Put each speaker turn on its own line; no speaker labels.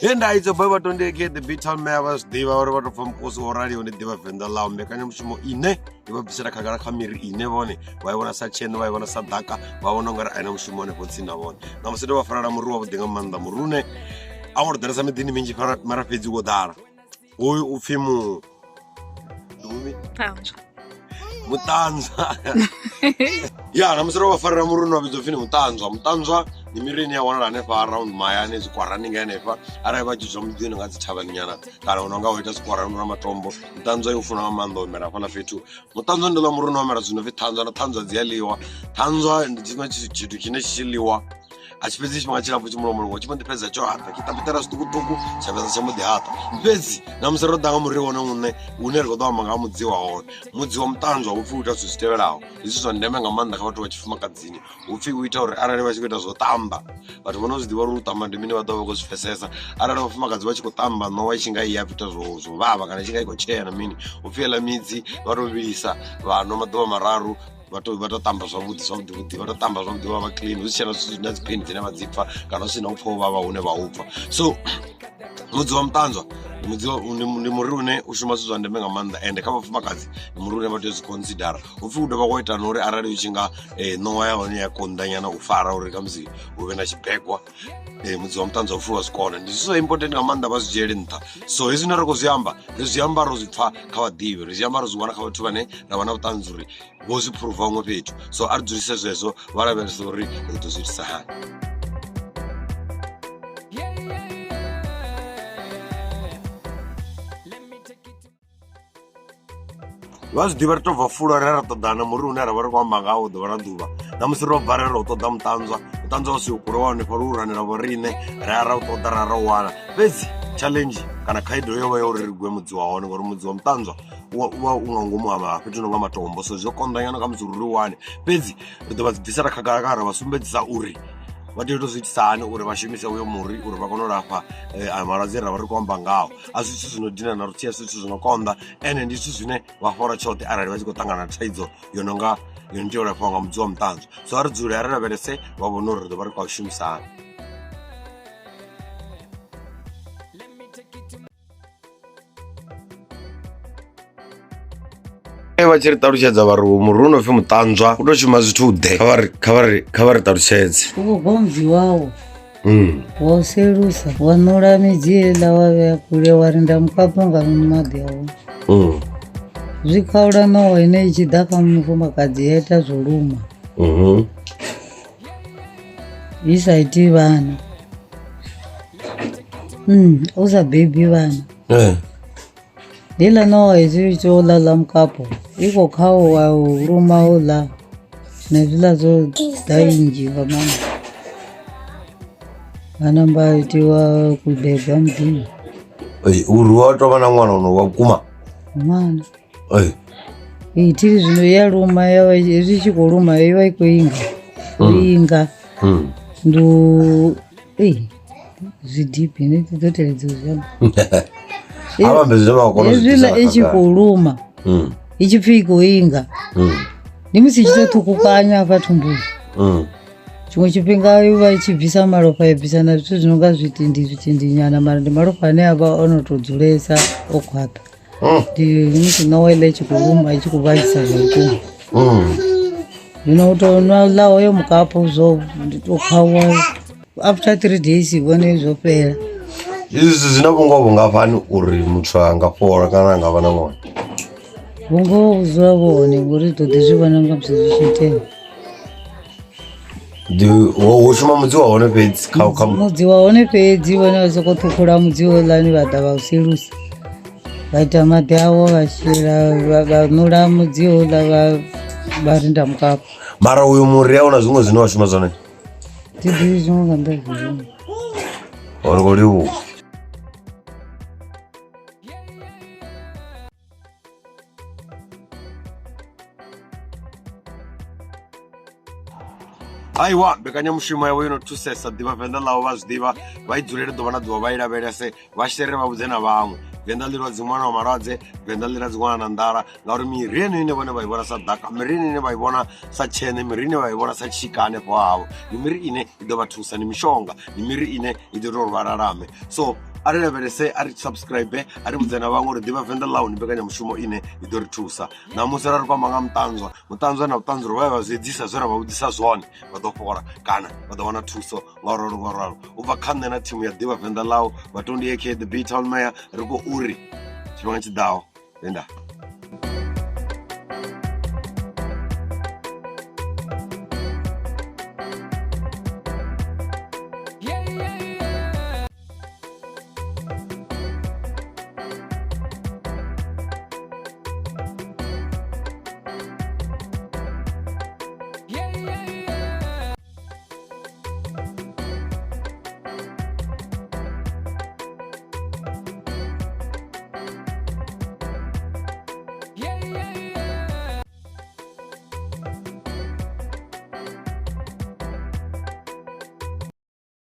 Venda is a Batondy get the Beatle Mavas, Ḓivha or what from Koso Radio on the Ḓivha Venda Lao, Mechanism ine, you will be said a Kagamir in Nevone, why want to such and why want to Sadaka, why one longer I know Shimone puts in a one. Now, Sedo Faramuru of the Gamanda Murune, our there's a Medini Minji Marafizu Dara. O Ufimu Mutanzwa. Yeah, I'm sure of Faramuru of the film Mutanzwa. The Mirinia one and around Mayan is quarantine and if I ever do some dinner at the Tavaniana, Caronga, just quarantine Ramatombo, Tanzo Funamando, Merafana Fitu, Mutanzan de la Murunomeras, Tanza Zeliwa, Tanza and the Chinechiwa. As position much of which one depends at your heart, Kitaperas to Tuku, Savas of the heart. Busy, Namsaro Damurione, Unergo Damagamuziwa, Muzium Tanzo, who food us to stare out. This is on Demangamanda how to watch Macazini, who feel with our Arabic with us Tamba. But one was the world Tamba, the Minua Dogos Fessesa, Arab of Magaz, which could Tamba, no wishing I have to rose, Vava, and I think I got chair and a mini, who feel a mizi, Varuvisa, Nomadoma Raru. But Tambas of the Tambas of the clean, which is not clean, never zipper, cannot see no poor who never over. So, Mudzom Tanzo, Murune, Ushumas and the Megamanda, and the cup of Makazi, Murune is consider, who food of a white and or Aradushinga, a Noah on a Kondayana, Ufara or Gamzi, when I Pekwa. Mudzom Tanzo was corner. This is so important. Amanda was Jerinta. So isn't it Rosiamba? Rosiamba Rosita Kawadi, Rosiamba was one of our 20, Ravana Tanzuri, was a proof of page. So Arjun says so, whatever story it was its Sahan. Was diverted for food or to Dana Muruna, or Magao, the Varaduva. Namsro Barrero to Dam Tanza, Tanzo Kuruan, Porura, and Avarine, Rara to Darawana. Busy, challenge, can a kite away or Guemuzua or Muzum Tanzo. Ungumama, Pijunama Tombo, so Zokondayana comes to Ruan. Busy, there was Disara Kagara, was Sumbetsa Uri. What do you do? Son or Mashimisa Muri or Bagonapa, Amarazera or Gombangao, as this is no dinner or tears to Nokonda, and in this is Wafora Chot, Arabico Tangana Chaizo, Yononga, Yunjura Pongam Zom Tanz. So Arzura better say, Wabonor, the work of Shimsa. Vachiri taruchedza Muruno from Mutanzwa kutochimazi tude cover taruchedze
ugomvi wawo woserusa vanoramidzira vave kure warinda mukaponga mumadhi avo zvikaura nawo ine ichidhaka mufumakadzi yaita zvoruma isaiti vana usabhebhi vana Dila no is ola lam kapo. Iko kao wa uruma ola. Nevila zo dainji wa mama. Anamba itiwa kubeba mdi.
Uruwa toba na mwana uno wakuma.
Mwana. Itiri zino ya ruma ya ichi kuruma ya iko inga. Inga. Ndu zidipi ne tutotele zuzama. Ezvila echikuruma ichipfiko inga ndimusi chitotukukanya patumbuzi chimwe chipinga iva ichibvisa maropa ebvisana zvito zvinonga zvitindi nyana mara ndimaropa ane ava anotodzoresa okwata ndimusi nawela echikuruma ichikuvayisa zvekuma zvino utonalawo yemukapo nditokawa after 3 days ivone zvopera.
Izvi zvinabonga fani uri muthu angafora kana angava na mwana.
Bongo uzavone uri todizvivana ngazvichitema.
Woshuma mudzi waone pedzi
mudzi waone pedzi vana vazokotukura mudzi wolani vada vauserusa vaita madhi avo vashira vanora mudzi wola varinda mukapo.
Mara uyu muri yaona zvimwe zvinovashuma zvone
tidii zvinonga ndazvizvino
orikoliwo aiwa bekanyamushumo yavo inotusesa Ḓivha Venda lavo vazvidiva vaidzurere dova nadova vaida se vasherere vavudze na vamwe Venda liri vadzimwana wa maradze Venda liri vadzimwana na ndara ngauri miri yenu ine vone vaivona sadhaka miri ine vaivona sachene miri ine vaivona sachika hanepo havo ni miri ine idovatusa ni mishonga ni miri ine idoro vararame so a ri lavhelese a ri subscribe a ri vhudze na vhaṅwe uri Ḓivha Venḓa ḽau ndi mbekanyamushumo ine i ḓo ri thusa. Namusi ra ri kwama nga Mutanzwa na vhuṱanzi uri vha zwiedzisa zwe ra vha vhudzisa zwone vha ḓo fhola kana vha ḓo wana thuso ngauralo u bva kha nṋe na thimu ya Ḓivha Venḓa ḽau Batondy aka the Beat Town Mayor ri khou uri tshifhinga tshiḓaho Venda.